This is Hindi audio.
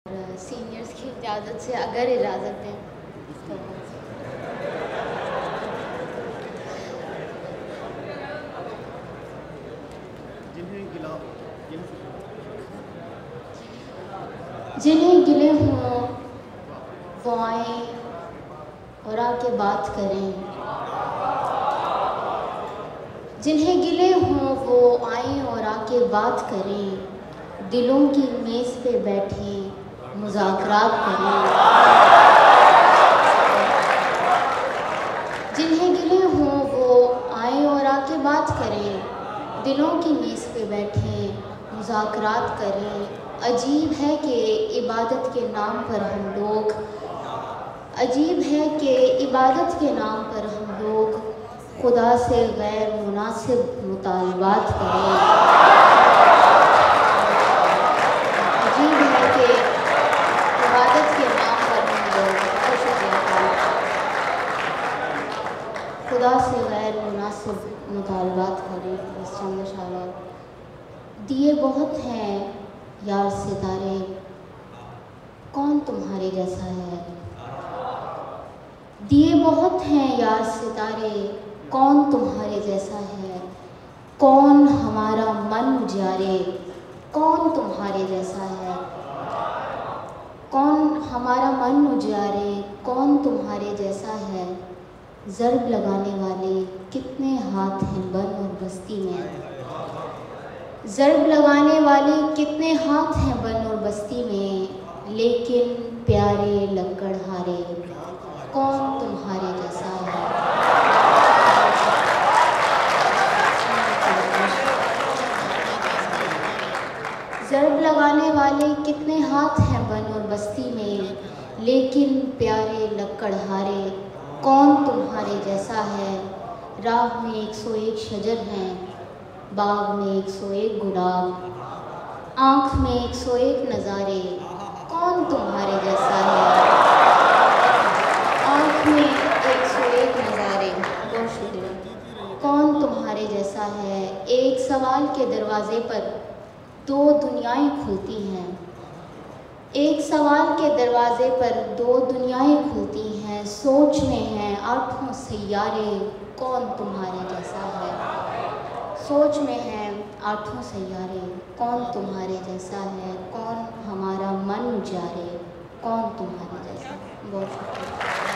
सीनियर्स की इजाज़त से अगर इजाज़त दें तो जिन्हें गिले हों वो आएँ और आके बात करें। जिन्हें गिले हों वो आएँ और आके बात करें। दिलों की मेज़ पे बैठे मुज़ाकरात करें। जिन्हें गिले हों वो आएँ और आके बात करें। दिलों की मेज़ पे बैठे मुज़ाकरात करें। अजीब है कि इबादत के नाम पर हम लोग खुदा से गैर मुनासिब मुतालबात करें। अजीब है कि इबादत के नाम पर हम लोग खुदा से गैर मुनासिब मुतालबात करें। बस चंद इशारात। दिए बहुत हैं यार सितारे, कौन तुम्हारे जैसा है। दिए बहुत हैं यार सितारे, कौन तुम्हारे जैसा है। कौन हमारा मन उजारे, कौन तुम्हारे जैसा है। कौन हमारा मन उजारे, कौन तुम्हारे जैसा है। ज़र्ब लगाने वाले कितने हाथ हैं बन और बस्ती में। ज़र्ब लगाने वाले कितने हाथ हैं बन और बस्ती में। लेकिन प्यारे लकड़हारे, कौन तुम्हारे जैसा है। ज़र्ब लगाने वाले कितने हाथ हैं बन और बस्ती में। लेकिन प्यारे लकड़हारे, कौन तुम्हारे जैसा है। राह में 101 शजर हैं, बाग में 101 गुलाब, आँख में 101 नज़ारे, कौन तुम्हारे जैसा है। आँख में 101 नज़ारे, बहुत शुक्रिया। कौन तुम्हारे जैसा है। एक सवाल के दरवाज़े पर 2 दुनियाएं खुलती हैं। एक सवाल के दरवाज़े पर 2 दुनियाएं खुलती हैं। सोच में हैं 8 सैयारे, कौन तुम्हारे जैसा है। सोच में हैं 8 सैयारे, कौन तुम्हारे जैसा है। कौन हमारा मन उजारे, कौन तुम्हारे जैसा है। बहुत शुक्रिया।